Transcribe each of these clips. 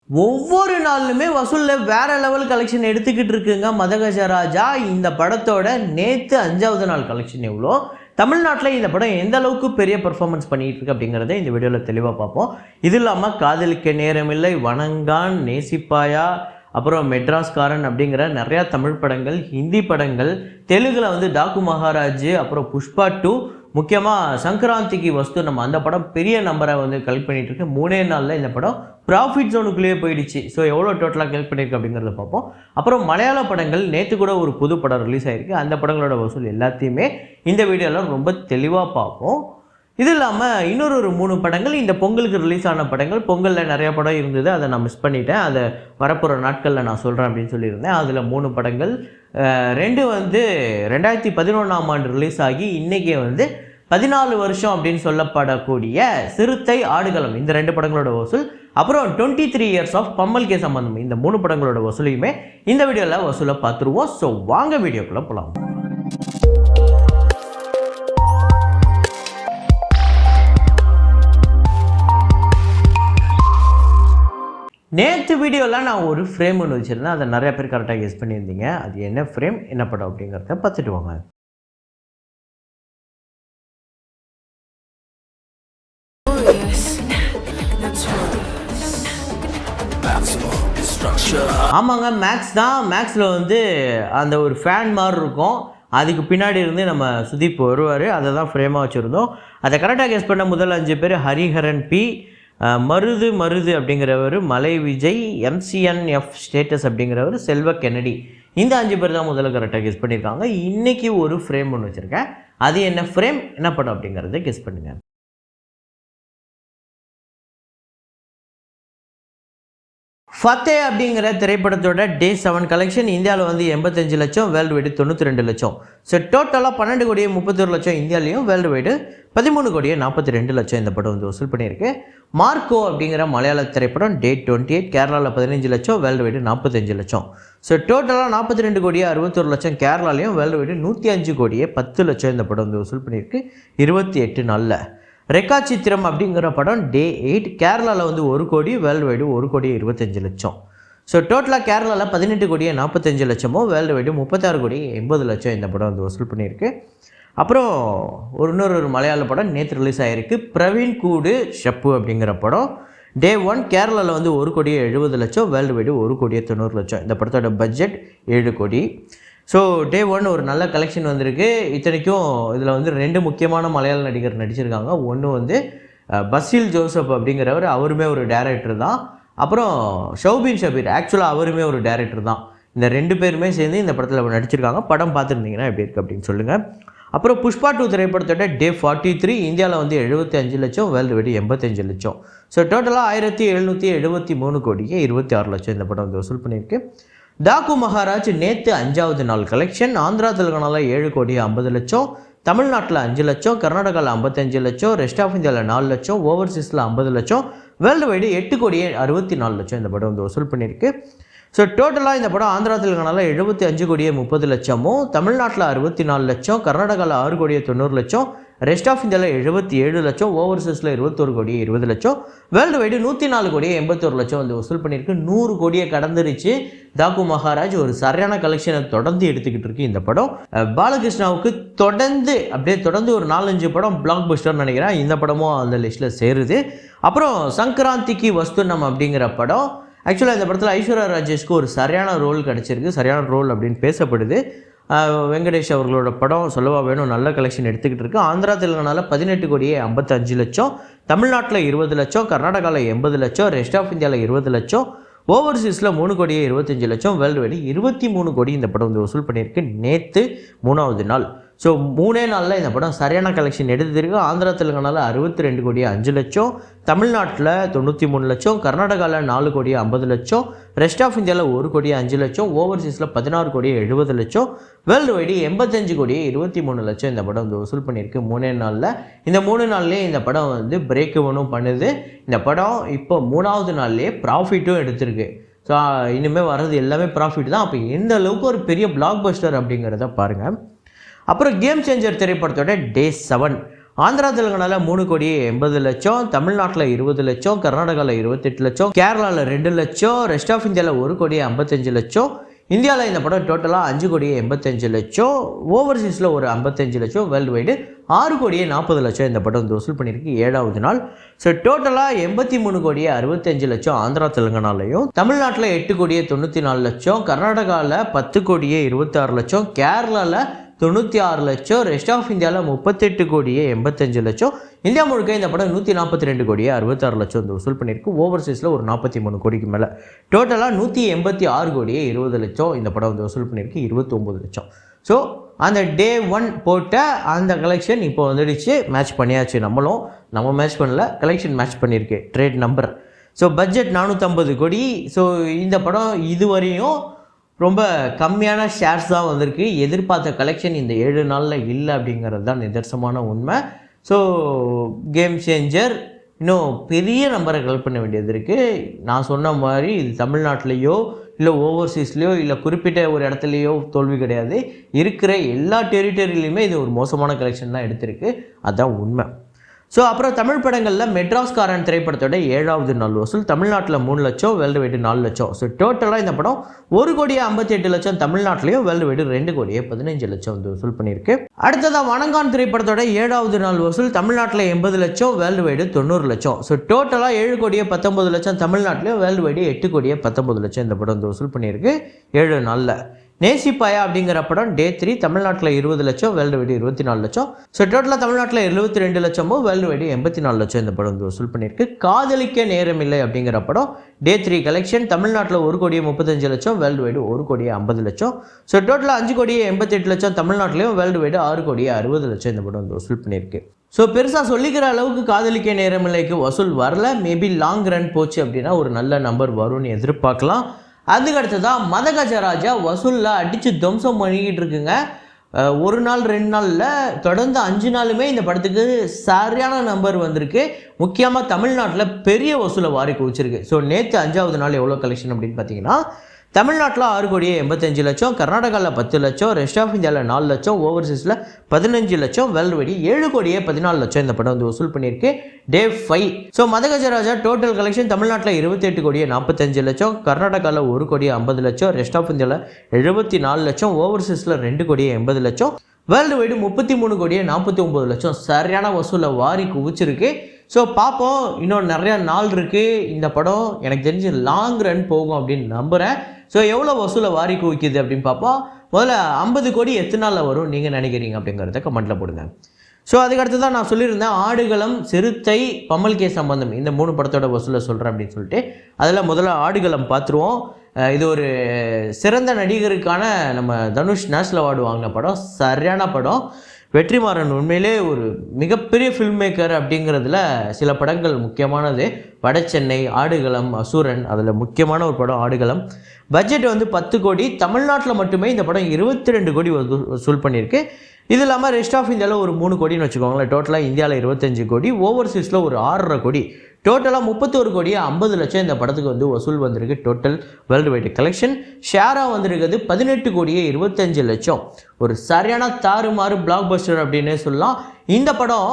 ஒவ்வொரு நாளுமே வசூலில் வேற லெவல் கலெக்ஷன் எடுத்துக்கிட்டு இருக்குங்க மதகஜராஜா. இந்த படத்தோட நேற்று 5வது நாள் கலெக்ஷன் எவ்வளோ, தமிழ்நாட்டில் இந்த படம் எந்த அளவுக்கு பெரிய பெர்ஃபார்மன்ஸ் பண்ணிகிட்டு இருக்கு அப்படிங்கிறத இந்த வீடியோவில் தெளிவாக பார்ப்போம். இது இல்லாமல் காதலிக்க நேரமில்லை, வணங்கான், நேசிப்பாயா, அப்புறம் மெட்ராஸ்காரன் அப்படிங்கிற நிறையா தமிழ் படங்கள், ஹிந்தி படங்கள், தெலுங்கில் வந்து டாக்கு மகாராஜ், அப்புறம் புஷ்பா 2, முக்கியமாக சங்கராந்திக்கு வஸ்து நம்ம அந்த படம் பெரிய நம்பரை வந்து கலெக்ட் பண்ணிகிட்டு இருக்கு. 3 நாளில் இந்த படம் ப்ராஃபிட் ஜோனுக்குள்ளேயே போயிடுச்சு. ஸோ எவ்வளோ டோட்டலாக கலெக்ட் பண்ணியிருக்கு அப்படிங்கிறத பார்ப்போம். அப்புறம் மலையாள படங்கள், நேற்று கூட ஒரு புது படம் ரிலீஸ் ஆகிருக்கு, அந்த படங்களோட வசூல் எல்லாத்தையுமே இந்த வீடியோவில் ரொம்ப தெளிவாக பார்ப்போம். இது இல்லாமல் இன்னொரு 3 படங்கள் இந்த பொங்கலுக்கு ரிலீஸ் ஆன படங்கள். பொங்கலில் நிறையா படம் இருந்தது, அதை நான் மிஸ் பண்ணிட்டேன், அதை வரப்போகிற நாட்களில் நான் சொல்கிறேன் அப்படின்னு சொல்லியிருந்தேன். அதில் 3 படங்கள், 2 வந்து 2011ஆம் ஆண்டு ரிலீஸ் ஆகி இன்றைக்கி வந்து 14 வருஷம் அப்படின்னு சொல்லப்படக்கூடிய சிறுத்தை, ஆடுகளம், இந்த 2 படங்களோட வசூல். அப்புறம் 23 இயர்ஸ் ஆஃப் பம்மல் கே சம்பந்தம், இந்த 3 படங்களோட வசூலையுமே இந்த வீடியோவில் வசூலை பார்த்துருவோம். ஸோ வாங்க வீடியோக்குள்ளே போகலாம். நேற்று வீடியோவில் நான் ஒரு ஃப்ரேம் ஒன்று வச்சுருந்தேன், அதை நிறையா பேர் கரெக்டாக கெஸ் பண்ணியிருந்தீங்க. அது என்ன ஃப்ரேம், என்ன படம் அப்படிங்கிறத பார்த்துட்டு வாங்க. ஆமாங்க, மேக்ஸ் தான். மேக்ஸில் வந்து அந்த ஒரு ஃபேன் மாதிரி இருக்கும், அதுக்கு பின்னாடி இருந்து நம்ம சுதீப் வருவார், அதை தான் ஃப்ரேமாக வச்சுருந்தோம். அதை கரெக்டாக கெஸ் பண்ண முதல் 5 பேர் ஹரிஹரன் பி, மருது அப்படிங்கிறவர், மலை விஜய், MCNF ஸ்டேட்டஸ் அப்படிங்கிறவர், செல்வ கென்னடி. இந்த 5 பேர் தான் முதல்ல கரெக்டாக கெஸ் பண்ணியிருக்காங்க. இன்றைக்கி ஒரு ஃப்ரேம் ஒன்று வச்சுருக்கேன், அது என்ன ஃப்ரேம், என்ன படம் அப்படிங்கிறத கெஸ் பண்ணுங்கள். ஃபத்தே அப்படிங்கிற திரைப்படத்தோட டே 7 கலெக்ஷன் இந்தியாவில் வந்து 85 லட்சம், வேர்ல்டு வைடு 92 லட்சம். ஸோ டோட்டலாக 12 கோடியே 31 லட்சம் இந்தியாவிலையும், வேர்ல்டு வைடு 13 கோடியே 42 லட்சம் இந்த படம் வந்து வசூல் பண்ணியிருக்கு. மார்க்கோ அப்படிங்கிற மலையாள திரைப்படம் டே 28 கேரளாவில் 15 லட்சம், வேர்ல்டு வைடு 45 லட்சம். ஸோ டோட்டலாக 42 கோடியே 61 லட்சம் கேரளாலையும், வேர்ல்டு வைடு 105 கோடியே 10 லட்சம் இந்த படம் வந்து வசூல் பண்ணியிருக்கு 28 நாளில். ரெக்கா சித்திரம் அப்படிங்கிற படம் டே 8 கேரளாவில் வந்து 1 கோடி, வேர்ல்டு வைடு 1 கோடியே 25 லட்சம். ஸோ டோட்டலாக கேரளாவில் 18 கோடியே 45 லட்சமோ, வேர்ல்டு வைடு 36 கோடியே 80 லட்சம் இந்த படம் வந்து வசூல் பண்ணியிருக்கு. அப்புறம் இன்னொரு மலையாள படம் நேற்று ரிலீஸ் ஆகிருக்கு, பிரவீன் கூடு ஷப்பு அப்படிங்கிற படம். டே 1 கேரளாவில் வந்து 1 கோடியே 70 லட்சம், வேர்ல்டு வைடு 1 கோடியே 90 லட்சம். இந்த படத்தோட பட்ஜெட் 7 கோடி. ஸோ டே 1 ஒரு நல்ல கலெக்ஷன் வந்திருக்கு. இத்தனைக்கும் இதில் வந்து 2 முக்கியமான மலையாள நடிகர் நடிச்சிருக்காங்க. ஒன்று வந்து பசில் ஜோசப் அப்படிங்கிறவர், அவருமே ஒரு டைரக்டர் தான். அப்புறம் ஷௌபின் ஷபீர், ஆக்சுவலாக அவருமே ஒரு டைரக்டர் தான். இந்த 2 பேருமே சேர்ந்து இந்த படத்தில் நடிச்சிருக்காங்க. படம் பார்த்துருந்தீங்கன்னா எப்படி இருக்குது அப்படின்னு சொல்லுங்கள். அப்புறம் புஷ்பா 2 திரைப்படத்தோட டே 43 இந்தியாவில் வந்து 75 லட்சம், வேர்ல்டு வைடு 85 லட்சம். ஸோ டோட்டலாக 1773 கோடியே 26 லட்சம் இந்த படம் வந்து வசூல் பண்ணியிருக்கு. டாக்கு மகாராஜ் நேற்று 5வது நாள் கலெக்ஷன் ஆந்திரா தெலுங்கானாவில் 7 கோடியே 50 லட்சம், தமிழ்நாட்டில் 5 லட்சம், கர்நாடகாவில் 55 லட்சம், ரெஸ்ட் ஆஃப் இந்தியாவில் 4 லட்சம், ஓவர்சீஸில் 50 லட்சம், வேர்ல்டு வைடு 8 கோடியே 64 லட்சம் இந்த படம் வந்து வசூல் பண்ணியிருக்கு. ஸோ டோட்டலாக இந்த படம் ஆந்திரா தெலுங்கானாவில் 75 கோடியே 30 லட்சமும், தமிழ்நாட்டில் 64 லட்சம், கர்நாடகாவில் 6 கோடியே 90 லட்சம், ரெஸ்ட் ஆஃப் இந்தியாவில் 77 லட்சம், ஓவர்சீஸில் 21 கோடியே 20 லட்சம், வேர்ல்டு வைடு 104 கோடியே 81 லட்சம் வந்து வசூல் பண்ணியிருக்கு. 100 கோடியை கடந்துருச்சு. டாக்கு மகாராஜ் ஒரு சரியான கலெக்ஷனை தொடர்ந்து எடுத்துக்கிட்டு இருக்கு இந்த படம். பாலகிருஷ்ணாவுக்கு தொடர்ந்து ஒரு 4-5 படம் பிளாக் பஸ்டர்னு நினைக்கிறேன், இந்த படமும் அந்த லிஸ்ட்டில் சேருது. அப்புறம் சங்கராந்திக்கு வஸ்துனம் அப்படிங்கிற படம், ஆக்சுவலாக இந்த படத்தில் ஐஸ்வர்யா ராஜேஷ்க்கு ஒரு சரியான ரோல் கிடச்சிருக்கு, சரியான ரோல் அப்படின்னு பேசப்படுது. வெங்கடேஷ் அவர்களோட படம் சொல்லவா வேணும், நல்ல கலெக்ஷன் எடுத்துக்கிட்டு இருக்கு. ஆந்திரா தெலுங்கானாவில் 18 கோடியே 55 லட்சம், தமிழ்நாட்டில் 20 லட்சம், கர்நாடகாவில் 80 லட்சம், ரெஸ்ட் ஆஃப் இந்தியாவில் 20 லட்சம், ஓவர்சீஸில் 3 கோடியே 25 லட்சம், வேர்ல்டு வைடு 23 கோடி இந்த படம் வந்து வசூல் பண்ணியிருக்கு நேற்று 3வது நாள். ஸோ 3 நாளில் இந்த படம் சரியான கலெக்ஷன் எடுத்துருக்கு. ஆந்திரா தெலுங்கானாவில் 62 கோடியே 5 லட்சம், தமிழ்நாட்டில் 93 லட்சம், கர்நாடகாவில் 4 கோடியே 50 லட்சம், ரெஸ்ட் ஆஃப் இந்தியாவில் 1 கோடியே 5 லட்சம், ஓவர்சீஸில் 16 கோடியே 70 லட்சம், வேர்ல்டு வைடு 85 கோடியே 23 லட்சம் இந்த படம் வந்து வசூல் பண்ணியிருக்கு 3 நாளில். இந்த 3 நாள்லேயே இந்த படம் வந்து பிரேக் இவனும் பண்ணுது. இந்த படம் இப்போ 3வது நாள்லேயே ப்ராஃபிட்டும் எடுத்திருக்கு. ஸோ இனிமேல் வர்றது எல்லாமே ப்ராஃபிட் தான். அப்போ எந்த அளவுக்கு ஒரு பெரிய பிளாக் பஸ்டர் அப்படிங்கிறத பாருங்கள். அப்புறம் கேம் சேஞ்சர் திரைப்படத்தோட டே 7 ஆந்திரா தெலுங்கானாவில் 3,80,00,000, தமிழ்நாட்டில் 20 லட்சம், கர்நாடகாவில் 28 லட்சம், கேரளாவில் 2 லட்சம், ரெஸ்ட் ஆஃப் இந்தியாவில் 1,55,00,000. இந்தியாவில் இந்த படம் டோட்டலாக 5,85,00,000, ஓவர்சீஸில் ஒரு 55 லட்சம், வேர்ல்டு வைடு 6,40,00,000 இந்த படம் வந்து வசூல் பண்ணியிருக்கு 7வது நாள். ஸோ டோட்டலாக 83,65,00,000 ஆந்திரா தெலுங்கானாலையும், தமிழ்நாட்டில் 8,94,00,000, கர்நாடகாவில் 10,26,00,000, கேரளாவில் 96 லட்சம், ரெஸ்ட் ஆஃப் இந்தியாவில் 38,85,00,000. இந்தியா முழுக்க இந்த படம் 142,66,00,000 வந்து வசூல் பண்ணியிருக்கு. ஓவர்சீஸில் ஒரு 43 கோடிக்கு மேலே. டோட்டலாக 186,20,00,000 இந்த படம் வந்து வசூல் பண்ணியிருக்கு 29 லட்சம். ஸோ அந்த டே 1 போட்ட அந்த கலெக்ஷன் இப்போ வந்துடுச்சு, மேட்ச் பண்ணியாச்சு. நம்ம மேட்ச் பண்ணல, கலெக்ஷன் மேட்ச் பண்ணியிருக்கு, ட்ரேட் நம்பர். ஸோ பட்ஜெட் 450 கோடி. ஸோ இந்த படம் இதுவரையும் ரொம்ப கம்மியான ஷேர்ஸ் தான் வந்திருக்கு. எதிர்பார்த்த கலெக்ஷன் இந்த 7 நாளில் இல்லை அப்படிங்கிறது தான் நிதர்சனமான உண்மை. ஸோ கேம் சேஞ்சர் இன்னும் பெரிய நம்பரை கலெக்ட் பண்ண வேண்டியது இருக்குது. நான் சொன்ன மாதிரி இது தமிழ்நாட்டிலையோ இல்லை ஓவர்சீஸ்லேயோ இல்லை குறிப்பிட்ட ஒரு இடத்துலையோ தோல்வி கிடையாது. இருக்கிற எல்லா டெரிட்டரியிலையுமே இது ஒரு மோசமான கலெக்ஷன் தான் எடுத்திருக்கு, அதுதான் உண்மை. ஸோ அப்புறம் தமிழ் படங்களில் மெட்ராஸ்காரன் திரைப்படத்தோட 7வது நாள் வசூல் தமிழ்நாட்டில் 3 லட்சம், வேர்ல்டு வைடு 4 லட்சம். ஸோ டோட்டலாக இந்த படம் 1,58,00,000 தமிழ்நாட்டிலையும், வேர்ல்டு வைடு 2,15,00,000 வந்து வசூல் பண்ணியிருக்கு. அடுத்ததாக வணங்கான் திரைப்படத்தோட 7வது நாள் வசூல் தமிழ்நாட்டில் 80 லட்சம், வேர்ல்டு வைடு 90 லட்சம். ஸோ டோட்டலாக 7,19,00,000 தமிழ்நாட்டிலையும், வேர்ல்டு வைடு 8,19,00,000 இந்த படம் வந்து வசூல் பண்ணியிருக்கு 7 நாளில். நேசிப்பாயா அப்படிங்கிற படம் டே 3 தமிழ்நாட்டில் 20 லட்சம், வேர்ல்டு வைடு 24 லட்சம். ஸோ டோட்டலாக தமிழ்நாட்டில் 72 லட்சமும், வேர்ல்டு வைடு 84 லட்சம் இந்த படம் வந்து வசூல் பண்ணியிருக்கு. காதலிக்க நேரமில்லை அப்படிங்கிற படம் டே 3 கலெக்ஷன் தமிழ்நாட்டில் 1,35,00,000, வேர்ல்டு வைடு 1,50,00,000. ஸோ டோட்டலாக 5,88,00,000 தமிழ்நாட்டிலையும், வேர்ல்டு வைடு 6,60,00,000 இந்த படம் வந்து வசூல் பண்ணியிருக்கு. ஸோ பெருசாக சொல்லிக்கிற அளவுக்கு காதலிக்க நேரமில்லைக்கு வசூல் வரல. மேபி லாங் ரன் போச்சு அப்படின்னா ஒரு நல்ல நம்பர் வரும்னு எதிர்பார்க்கலாம். அதுக்கு அடுத்ததான் மதகஜராஜா வசூலில் அடித்து துவம்சம் பண்ணிக்கிட்டு இருக்குங்க. ஒரு நாள் 2 நாளில் தொடர்ந்து 5 நாளுமே இந்த படத்துக்கு சரியான நம்பர் வந்திருக்கு. முக்கியமாக தமிழ்நாட்டில் பெரிய வசூலை வாரி குவிச்சிருக்கு. ஸோ நேற்று 5வது நாள் எவ்வளோ கலெக்ஷன் அப்படின்னு பார்த்தீங்கன்னா தமிழ்நாட்டில் 6,85,00,000, கர்நாடகாவில் 10 லட்சம், ரெஸ்ட் ஆஃப் இந்தியாவில் 4 லட்சம், ஓவர்சீஸில் 15 லட்சம், வேர்ல்டு வைடு 7,14,00,000 இந்த படம் வந்து வசூல் பண்ணியிருக்கு டே 5. ஸோ மதகஜராஜா டோட்டல் கலெக்ஷன் தமிழ்நாட்டில் 28,45,00,000, கர்நாடகாவில் 1,50,00,000, ரெஸ்ட் ஆஃப் இந்தியாவில் 74 லட்சம், ஓவர்சீஸில் 2,80,00,000, வேர்ல்டு வைடு 33,49,00,000 சரியான வசூலை வாரி குவிச்சிருக்கு. ஸோ பார்ப்போம், இன்னும் நிறையா நாள் இருக்குது. இந்த படம் எனக்கு தெரிஞ்சு லாங் ரன் போகும் அப்படின்னு நம்புகிறேன். ஸோ எவ்வளோ வசூலை வாரி குவிக்குது அப்படின்னு பார்ப்போம். முதல்ல 50 கோடி எத்தனை நாளில் வரும் நீங்கள் நினைக்கிறீங்க அப்படிங்கிறத கமெண்ட்டில் போடுங்க. ஸோ அதுக்கடுத்து தான் நான் சொல்லியிருந்தேன் ஆடுகளம், சிறுத்தை, பம்மல் கே சம்பந்தம் இந்த 3 படத்தோட வசூலை சொல்கிறேன் அப்படின்னு சொல்லிட்டு. அதில் முதல்ல ஆடுகளம் பார்த்துருவோம். இது ஒரு சிறந்த நடிகருக்கான நம்ம தனுஷ் நேஷனல் அவார்டு வாங்கின படம், சரியான படம். வெற்றிமாறன் உண்மையிலே ஒரு மிகப்பெரிய ஃபில்ம் மேக்கர் அப்படிங்கிறதுல சில படங்கள் முக்கியமானது. வடச்சென்னை, ஆடுகளம், அசுரன், அதில் முக்கியமான ஒரு படம் ஆடுகளம். பட்ஜெட் வந்து 10 கோடி, தமிழ்நாட்டில் மட்டுமே இந்த படம் 22 கோடி வசூல் பண்ணியிருக்கு. இது இல்லாமல் ரெஸ்ட் ஆஃப் இந்தியாவில் ஒரு 3 கோடின்னு வச்சுக்கோங்களேன். டோட்டலாக இந்தியாவில் 25 கோடி, ஓவர்சீஸில் ஒரு 6.5 கோடி, டோட்டலாக 31,50,00,000 இந்த படத்துக்கு வந்து வசூல் வந்திருக்கு. டோட்டல் வேர்ல்டு வைடு கலெக்ஷன் ஷேராக வந்திருக்கிறது 18,25,00,000. ஒரு சரியான தாறுமாறு பிளாக் பஸ்டர் அப்படின்னே சொல்லலாம். இந்த படம்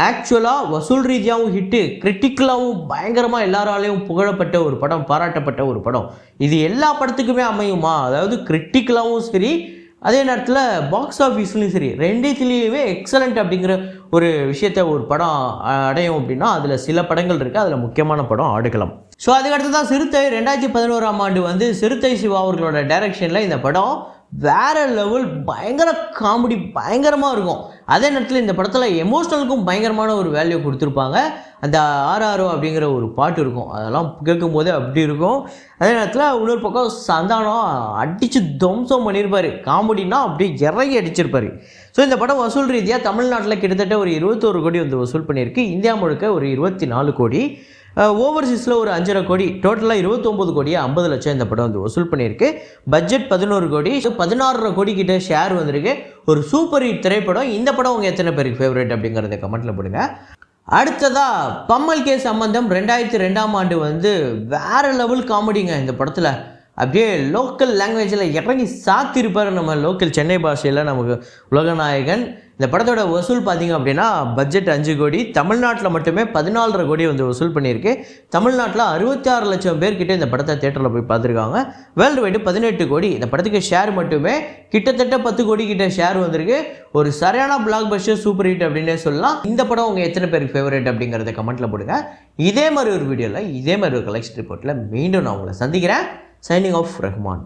ஆக்சுவலாக வசூல் ரீதியாகவும் ஹிட்டு, கிரிட்டிக்கலாகவும் பயங்கரமாக எல்லாராலையும் புகழப்பட்ட ஒரு படம், பாராட்டப்பட்ட ஒரு படம். இது எல்லா படத்துக்குமே அமையுமா? அதாவது கிரிட்டிக்கலாகவும் சரி, அதே நேரத்தில் பாக்ஸ் ஆஃபீஸ்லையும் சரி, ரெண்டுத்துலேயுமே எக்ஸலண்ட் அப்படிங்கிற ஒரு விஷயத்தை ஒரு படம் அடையும் அப்படின்னா அதில் சில படங்கள் இருக்குது. அதில் முக்கியமான படம் ஆடுகளம். ஸோ அதுக்கடுத்து தான் சிறுத்தை. 2011ஆம் ஆண்டு வந்து சிறுத்தை சிவா அவர்களோட டைரக்ஷனில் இந்த படம் வேறு லெவல், பயங்கர காமெடி, பயங்கரமாக இருக்கும். அதே நேரத்தில் இந்த படத்தில் எமோஷ்னலுக்கும் பயங்கரமான ஒரு வேல்யூ கொடுத்துருப்பாங்க. அந்த ஆர்ஆர்ஓ அப்படிங்கிற ஒரு பாட்டு இருக்கும், அதெல்லாம் கேட்கும் போதே அப்படி இருக்கும். அதே நேரத்தில் இன்னொரு பக்கம் சந்தானம் அடித்து துவம்சம் பண்ணியிருப்பார். காமெடினா அப்படியே இறங்கி அடிச்சிருப்பார். ஸோ இந்த படம் வசூல் ரீதியாக தமிழ்நாட்டில் கிட்டத்தட்ட ஒரு 21 கோடி வந்து வசூல் பண்ணியிருக்கு. இந்தியா முழுக்க ஒரு 24 கோடி, ஓவர்சீஸில் ஒரு 5.5 கோடி, டோட்டலாக 29,50,00,000 இந்த படம் வந்து வசூல் பண்ணியிருக்கு. பட்ஜெட் 11 கோடி, 16.5 கோடி கிட்ட ஷேர் வந்திருக்கு. ஒரு சூப்பர் ஹிட் திரைப்படம். இந்த படம் உங்கள் எத்தனை பேருக்கு ஃபேவரட் அப்படிங்கிறத கமெண்ட்டில் போடுங்க. அடுத்ததாக பம்மல் கே சம்பந்தம் 2002ஆம் ஆண்டு வந்து வேறு லெவல் காமெடிங்க. இந்த படத்தில் அப்படியே லோக்கல் லாங்குவேஜில் இறங்கி சாத்திருப்பார் நம்ம லோக்கல் சென்னை பாஷையில் நமக்கு உலகநாயகன். இந்த படத்தோட வசூல் பார்த்திங்க அப்படின்னா பட்ஜெட் 5 கோடி, தமிழ்நாட்டில் மட்டுமே 14.5 கோடி வந்து வசூல் பண்ணியிருக்கு. தமிழ்நாட்டில் 66 லட்சம் பேர்கிட்ட இந்த படத்தை தேட்டரில் போய் பார்த்துருக்காங்க. வேர்ல்டு வைடு 18 கோடி. இந்த படத்துக்கு ஷேர் மட்டுமே கிட்டத்தட்ட 10 கோடி கிட்ட ஷேர் வந்திருக்கு. ஒரு சரியான பிளாக் பஸ்டர் சூப்பர் ஹிட் அப்படின்னே சொல்லலாம். இந்த படம் உங்கள் எத்தனை பேருக்கு ஃபேவரட் அப்படிங்கிறத கமெண்ட்டில் போடுங்க. இதே மாதிரி ஒரு வீடியோவில் இதே மாதிரி ஒரு கலெக்ஷன் ரிப்போர்ட்டில் மீண்டும் நான் உங்களை சந்திக்கிறேன். Signing off Rahman.